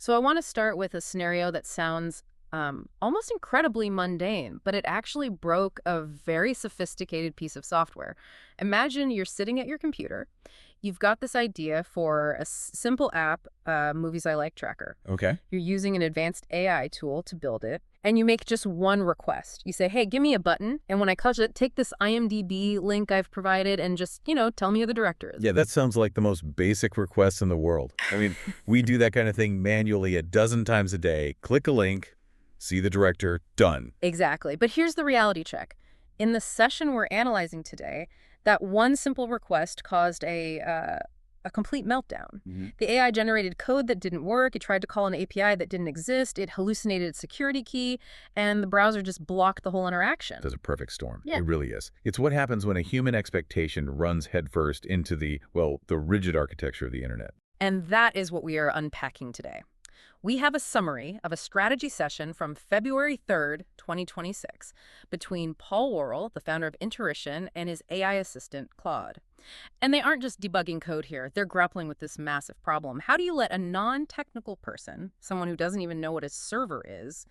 So I want to start with a scenario that sounds almost incredibly mundane, but it actually broke a very sophisticated piece of software. Imagine you're sitting at your computer. You've got this idea for a simple app, Movies I Like Tracker. Okay. You're using an advanced AI tool to build it, and you make just one request. You say, hey, give me a button, and when I touch it, take this IMDb link I've provided and just, tell me who the director is. Yeah, that sounds like the most basic request in the world. I mean, we do that kind of thing manually a dozen times a day. Click a link, see the director, done. Exactly. But here's the reality check. In the session we're analyzing today, that one simple request caused a complete meltdown. The AI generated code that didn't work. It tried to call an API that didn't exist. It hallucinated its security key, and the browser just blocked the whole interaction. That's a perfect storm. Yeah. It really is. It's what happens when a human expectation runs headfirst into the rigid architecture of the internet. And that is what we are unpacking today. We have a summary of a strategy session from February 3rd, 2026, between Paul Worrell, the founder of Interition, and his AI assistant, Claude. And they aren't just debugging code here. They're grappling with this massive problem. How do you let a non-technical person, someone who doesn't even know what a server is,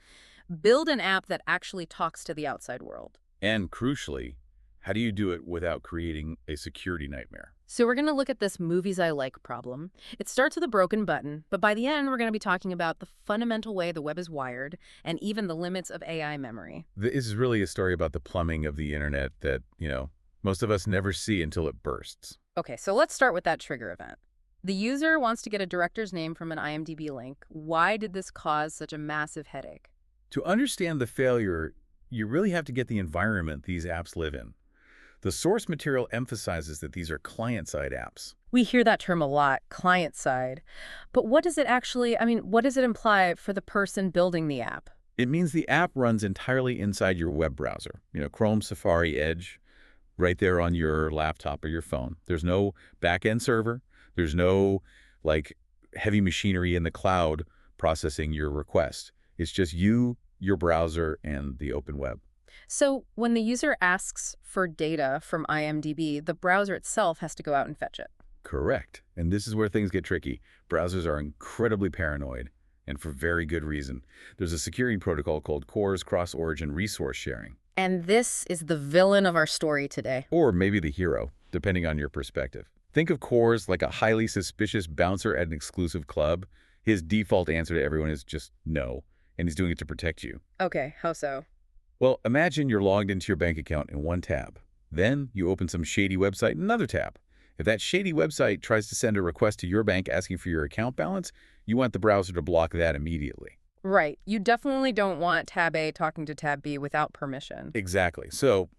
build an app that actually talks to the outside world? And crucially, how do you do it without creating a security nightmare? So we're going to look at this movies I like problem. It starts with a broken button, but by the end, we're going to be talking about the fundamental way the web is wired and even the limits of AI memory. This is really a story about the plumbing of the internet that, most of us never see until it bursts. Okay, so let's start with that trigger event. The user wants to get a director's name from an IMDb link. Why did this cause such a massive headache? To understand the failure, you really have to get the environment these apps live in. The source material emphasizes that these are client-side apps. We hear that term a lot, client side. But what does it actually, what does it imply for the person building the app? It means the app runs entirely inside your web browser. Chrome, Safari, Edge, right there on your laptop or your phone. There's no back-end server. There's no, heavy machinery in the cloud processing your request. It's just you, your browser, and the open web. So when the user asks for data from IMDb, the browser itself has to go out and fetch it. Correct. And this is where things get tricky. Browsers are incredibly paranoid, and for very good reason. There's a security protocol called CORS, Cross-Origin Resource Sharing. And this is the villain of our story today. Or maybe the hero, depending on your perspective. Think of CORS like a highly suspicious bouncer at an exclusive club. His default answer to everyone is just no, and he's doing it to protect you. Okay, how so? Well, imagine you're logged into your bank account in one tab. Then you open some shady website in another tab. If that shady website tries to send a request to your bank asking for your account balance, you want the browser to block that immediately. Right. You definitely don't want tab A talking to tab B without permission. Exactly. So,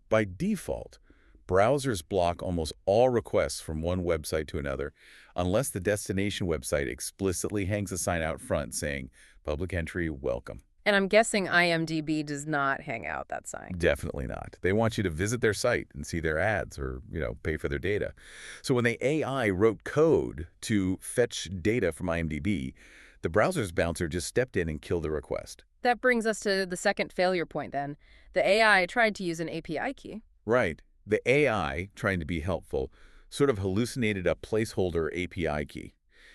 by default, browsers block almost all requests from one website to another unless the destination website explicitly hangs a sign out front saying, "Public entry, welcome." And I'm guessing IMDb does not hang out that sign. Definitely not. They want you to visit their site and see their ads or, pay for their data. So when the AI wrote code to fetch data from IMDb, the browser's bouncer just stepped in and killed the request. That brings us to the second failure point then. The AI tried to use an API key. Right. The AI, trying to be helpful, sort of hallucinated a placeholder API key.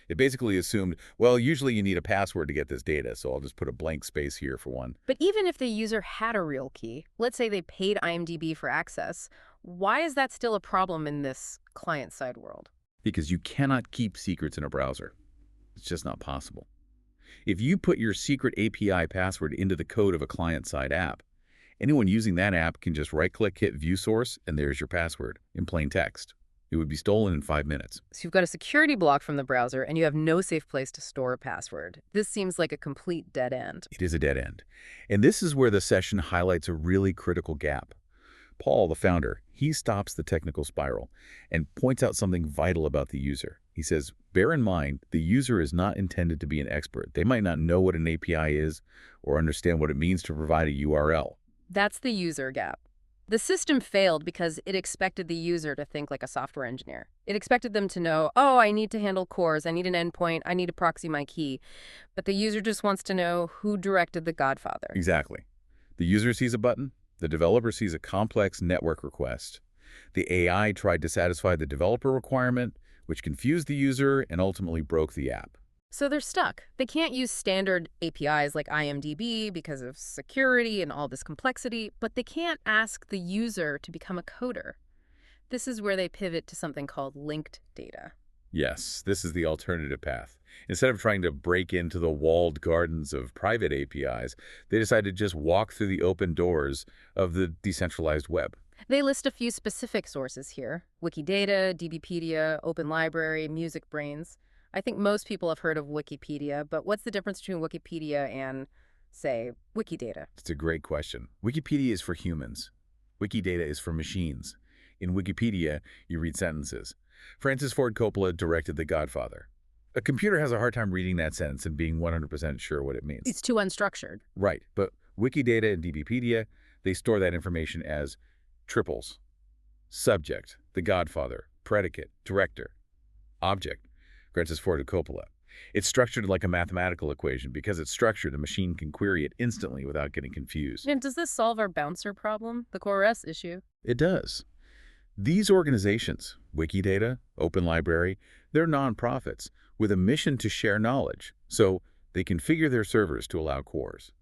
It basically assumed, well, usually you need a password to get this data, so I'll just put a blank space here for one. But even if the user had a real key, let's say they paid IMDb for access, why is that still a problem in this client-side world? Because you cannot keep secrets in a browser. It's just not possible. If you put your secret API password into the code of a client-side app, anyone using that app can just right-click, hit View Source, and there's your password in plain text. It would be stolen in 5 minutes. So you've got a security block from the browser, and you have no safe place to store a password. This seems like a complete dead end. It is a dead end. And this is where the session highlights a really critical gap. Paul, the founder, he stops the technical spiral and points out something vital about the user. He says, bear in mind, the user is not intended to be an expert. They might not know what an API is or understand what it means to provide a URL. That's the user gap. The system failed because it expected the user to think like a software engineer. It expected them to know, oh, I need to handle CORS, I need an endpoint, I need to proxy my key. But the user just wants to know who directed The Godfather. Exactly. The user sees a button, the developer sees a complex network request. The AI tried to satisfy the developer requirement, which confused the user and ultimately broke the app. So they're stuck. They can't use standard APIs like IMDb because of security and all this complexity, but they can't ask the user to become a coder. This is where they pivot to something called linked data. Yes, this is the alternative path. Instead of trying to break into the walled gardens of private APIs, they decided to just walk through the open doors of the decentralized web. They list a few specific sources here: Wikidata, DBpedia, Open Library, Music Brains. I think most people have heard of Wikipedia, but what's the difference between Wikipedia and, say, Wikidata? It's a great question. Wikipedia is for humans. Wikidata is for machines. In Wikipedia, you read sentences. Francis Ford Coppola directed The Godfather. A computer has a hard time reading that sentence and being 100% sure what it means. It's too unstructured. Right, but Wikidata and DBpedia, they store that information as triples. Subject, The Godfather, predicate, director, object, Francis Ford Coppola. It's structured like a mathematical equation. Because it's structured, a machine can query it instantly without getting confused. And does this solve our bouncer problem, the core S issue? It does. These organizations, Wikidata, Open Library, they're nonprofits with a mission to share knowledge, so they configure their servers to allow cores.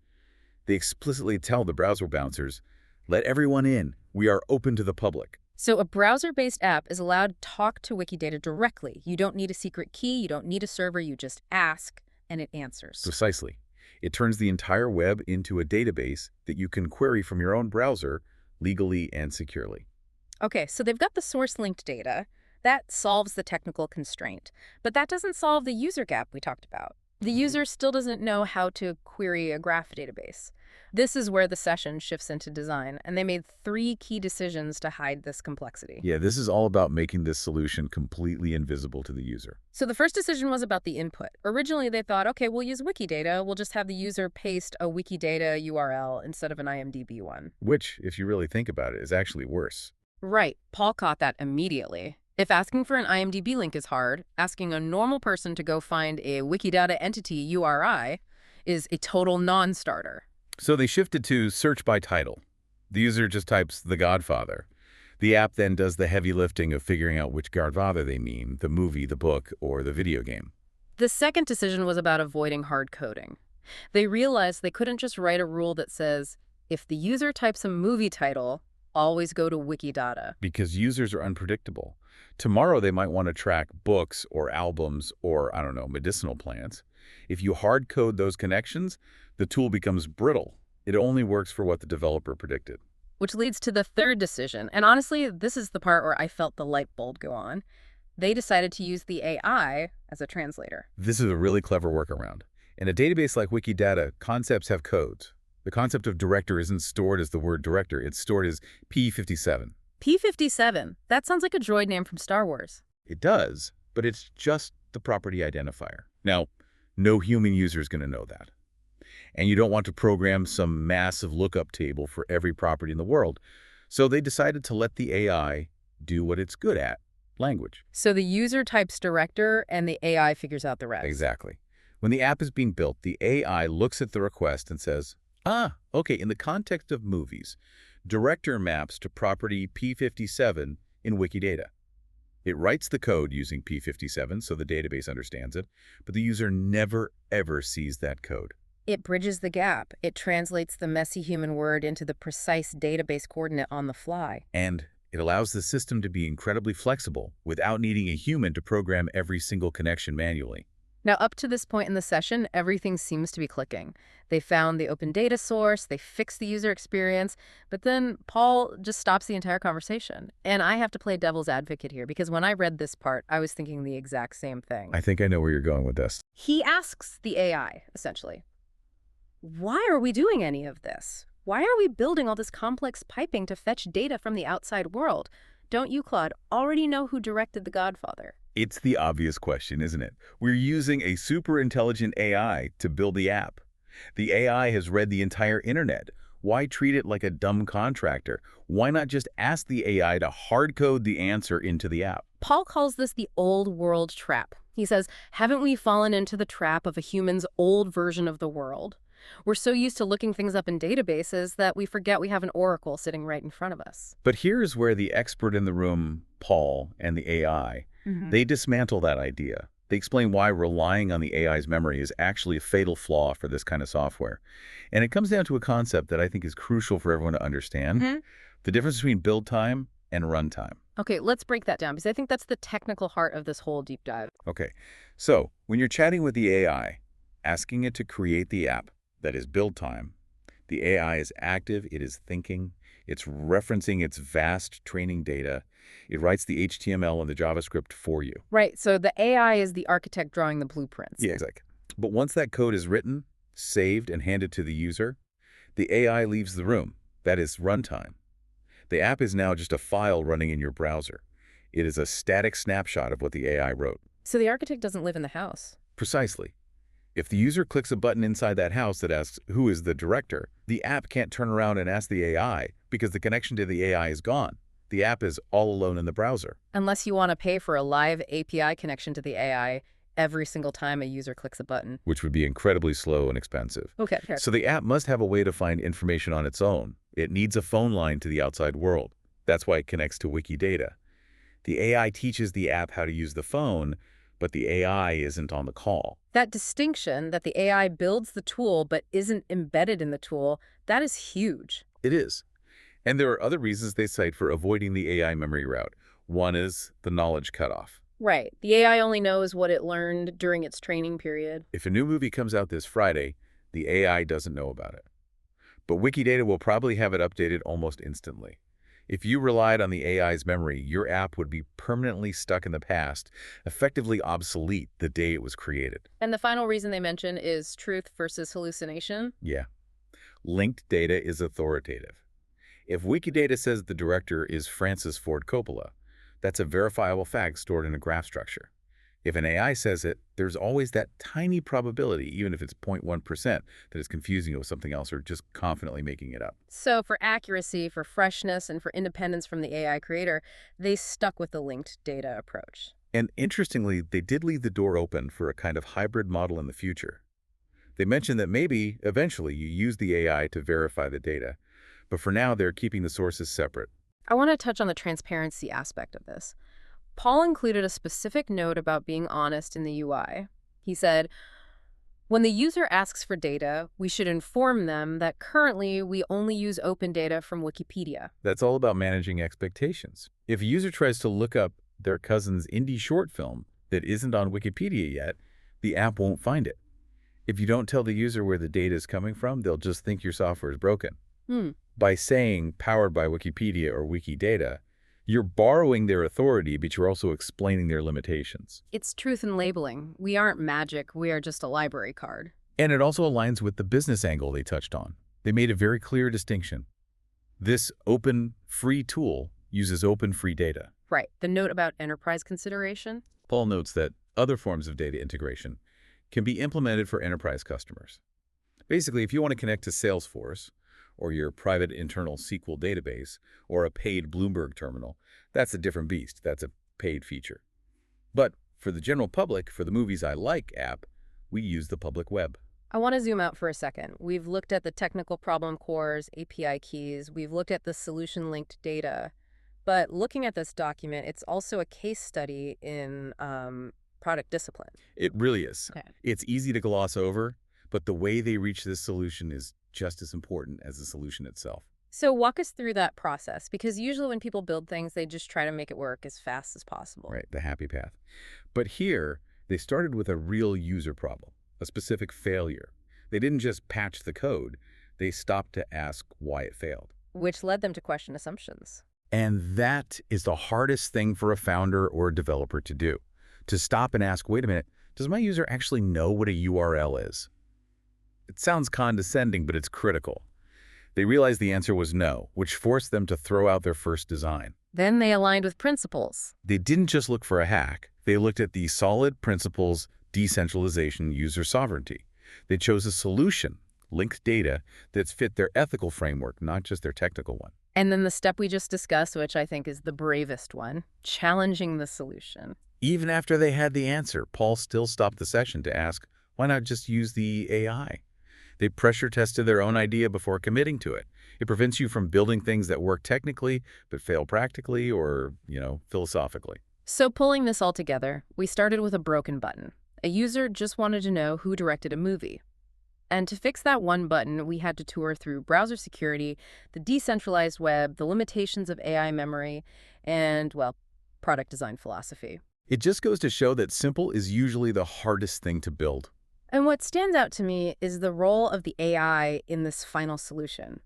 They explicitly tell the browser bouncers, let everyone in, we are open to the public. So a browser-based app is allowed to talk to Wikidata directly. You don't need a secret key, you don't need a server, you just ask, and it answers. Precisely. It turns the entire web into a database that you can query from your own browser legally and securely. Okay, so they've got the source-linked data. That solves the technical constraint. But that doesn't solve the user gap we talked about. The user still doesn't know how to query a graph database. This is where the session shifts into design, and they made 3 key decisions to hide this complexity. Yeah, this is all about making this solution completely invisible to the user. So the first decision was about the input. Originally, they thought, okay, we'll use Wikidata. We'll just have the user paste a Wikidata URL instead of an IMDb one. Which, if you really think about it, is actually worse. Right. Paul caught that immediately. If asking for an IMDb link is hard, asking a normal person to go find a Wikidata entity URI is a total non-starter. So they shifted to search by title. The user just types The Godfather. The app then does the heavy lifting of figuring out which Godfather they mean, the movie, the book, or the video game. The second decision was about avoiding hard coding. They realized they couldn't just write a rule that says, if the user types a movie title, always go to Wikidata. Because users are unpredictable. Tomorrow they might want to track books or albums or, I don't know, medicinal plants. If you hard code those connections, the tool becomes brittle. It only works for what the developer predicted. Which leads to the third decision. And honestly, this is the part where I felt the light bulb go on. They decided to use the AI as a translator. This is a really clever workaround. In a database like Wikidata, concepts have codes. The concept of director isn't stored as the word director. It's stored as P57. P57? That sounds like a droid name from Star Wars. It does, but it's just the property identifier. Now, no human user is going to know that. And you don't want to program some massive lookup table for every property in the world. So they decided to let the AI do what it's good at, language. So the user types director and the AI figures out the rest. Exactly. When the app is being built, the AI looks at the request and says, okay, in the context of movies, director maps to property P57 in Wikidata. It writes the code using P57 so the database understands it, but the user never, ever sees that code. It bridges the gap. It translates the messy human word into the precise database coordinate on the fly. And it allows the system to be incredibly flexible without needing a human to program every single connection manually. Now, up to this point in the session, everything seems to be clicking. They found the open data source, they fixed the user experience, but then Paul just stops the entire conversation. And I have to play devil's advocate here, because when I read this part, I was thinking the exact same thing. I think I know where you're going with this. He asks the AI, essentially, why are we doing any of this? Why are we building all this complex piping to fetch data from the outside world? Don't you, Claude, already know who directed The Godfather? It's the obvious question, isn't it? We're using a super intelligent AI to build the app. The AI has read the entire internet. Why treat it like a dumb contractor? Why not just ask the AI to hard code the answer into the app? Paul calls this the old world trap. He says, haven't we fallen into the trap of a human's old version of the world? We're so used to looking things up in databases that we forget we have an oracle sitting right in front of us. But here's where the expert in the room, Paul, and the AI, they dismantle that idea. They explain why relying on the AI's memory is actually a fatal flaw for this kind of software. And it comes down to a concept that I think is crucial for everyone to understand, the difference between build time and runtime. Okay, let's break that down because I think that's the technical heart of this whole deep dive. Okay, so when you're chatting with the AI, asking it to create the app, that is build time, the AI is active, it is thinking, it's referencing its vast training data, it writes the HTML and the JavaScript for you. Right, so the AI is the architect drawing the blueprints. Yeah, exactly. But once that code is written, saved, and handed to the user, the AI leaves the room. That is runtime. The app is now just a file running in your browser. It is a static snapshot of what the AI wrote. So the architect doesn't live in the house. Precisely. If the user clicks a button inside that house that asks, who is the director, the app can't turn around and ask the AI because the connection to the AI is gone. The app is all alone in the browser. Unless you want to pay for a live API connection to the AI every single time a user clicks a button. Which would be incredibly slow and expensive. Okay, fair. So the app must have a way to find information on its own. It needs a phone line to the outside world. That's why it connects to Wikidata. The AI teaches the app how to use the phone, but the AI isn't on the call. That distinction that the AI builds the tool but isn't embedded in the tool, that is huge. It is. And there are other reasons they cite for avoiding the AI memory route. One is the knowledge cutoff. Right. The AI only knows what it learned during its training period. If a new movie comes out this Friday, the AI doesn't know about it. But Wikidata will probably have it updated almost instantly. If you relied on the AI's memory, your app would be permanently stuck in the past, effectively obsolete the day it was created. And the final reason they mention is truth versus hallucination. Yeah. Linked data is authoritative. If Wikidata says the director is Francis Ford Coppola, that's a verifiable fact stored in a graph structure. If an AI says it, there's always that tiny probability, even if it's 0.1%, that it's confusing it with something else or just confidently making it up. So for accuracy, for freshness, and for independence from the AI creator, they stuck with the linked data approach. And interestingly, they did leave the door open for a kind of hybrid model in the future. They mentioned that maybe, eventually, you use the AI to verify the data, but for now, they're keeping the sources separate. I want to touch on the transparency aspect of this. Paul included a specific note about being honest in the UI. He said, when the user asks for data, we should inform them that currently we only use open data from Wikipedia. That's all about managing expectations. If a user tries to look up their cousin's indie short film that isn't on Wikipedia yet, the app won't find it. If you don't tell the user where the data is coming from, they'll just think your software is broken. By saying powered by Wikipedia or Wikidata, you're borrowing their authority, but you're also explaining their limitations. It's truth in labeling. We aren't magic. We are just a library card. And it also aligns with the business angle they touched on. They made a very clear distinction. This open, free tool uses open, free data. Right. The note about enterprise consideration? Paul notes that other forms of data integration can be implemented for enterprise customers. Basically, if you want to connect to Salesforce, or your private internal SQL database, or a paid Bloomberg terminal, that's a different beast. That's a paid feature. But for the general public, for the Movies I Like app, we use the public web. I want to zoom out for a second. We've looked at the technical problem cores, API keys. We've looked at the solution-linked data. But looking at this document, it's also a case study in product discipline. It really is. Okay. It's easy to gloss over, but the way they reach this solution is just as important as the solution itself. So walk us through that process, because usually when people build things, they just try to make it work as fast as possible. Right, the happy path. But here, they started with a real user problem, a specific failure. They didn't just patch the code, they stopped to ask why it failed. Which led them to question assumptions. And that is the hardest thing for a founder or a developer to do. To stop and ask, wait a minute, does my user actually know what a URL is? It sounds condescending, but it's critical. They realized the answer was no, which forced them to throw out their first design. Then they aligned with principles. They didn't just look for a hack. They looked at the solid principles, decentralization, user sovereignty. They chose a solution, linked data, that's fit their ethical framework, not just their technical one. And then the step we just discussed, which I think is the bravest one, challenging the solution. Even after they had the answer, Paul still stopped the session to ask, why not just use the AI? They pressure tested their own idea before committing to it. It prevents you from building things that work technically but fail practically or, philosophically. So pulling this all together, we started with a broken button. A user just wanted to know who directed a movie. And to fix that one button, we had to tour through browser security, the decentralized web, the limitations of AI memory, and, well, product design philosophy. It just goes to show that simple is usually the hardest thing to build. And what stands out to me is the role of the AI in this final solution.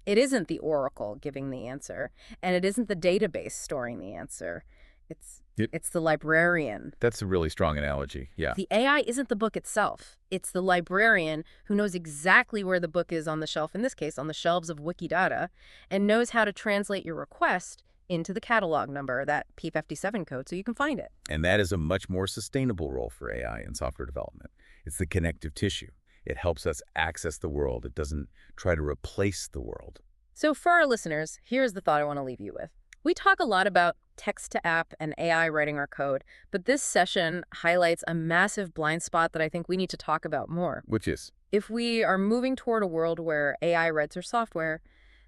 It isn't the oracle giving the answer, and it isn't the database storing the answer. It's Yep. it's the librarian. That's a really strong analogy, yeah. The AI isn't the book itself. It's the librarian who knows exactly where the book is on the shelf, in this case, on the shelves of Wikidata, and knows how to translate your request into the catalog number, that P57 code, so you can find it. And that is a much more sustainable role for AI in software development. It's the connective tissue. It helps us access the world. It doesn't try to replace the world. So for our listeners, here's the thought I want to leave you with. We talk a lot about text-to-app and AI writing our code, but this session highlights a massive blind spot that I think we need to talk about more. Which is? If we are moving toward a world where AI writes our software,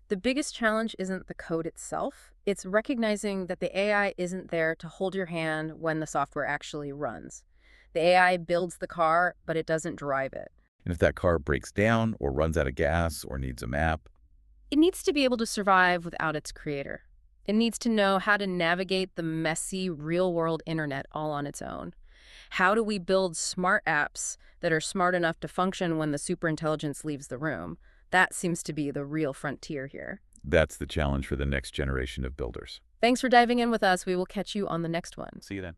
the biggest challenge isn't the code itself. It's recognizing that the AI isn't there to hold your hand when the software actually runs. The AI builds the car, but it doesn't drive it. And if that car breaks down or runs out of gas or needs a map, It needs to be able to survive without its creator. It needs to know how to navigate the messy, real-world internet all on its own. How do we build smart apps that are smart enough to function when the superintelligence leaves the room? That seems to be the real frontier here. that's the challenge for the next generation of builders. Thanks for diving in with us. We will catch you on the next one. See you then.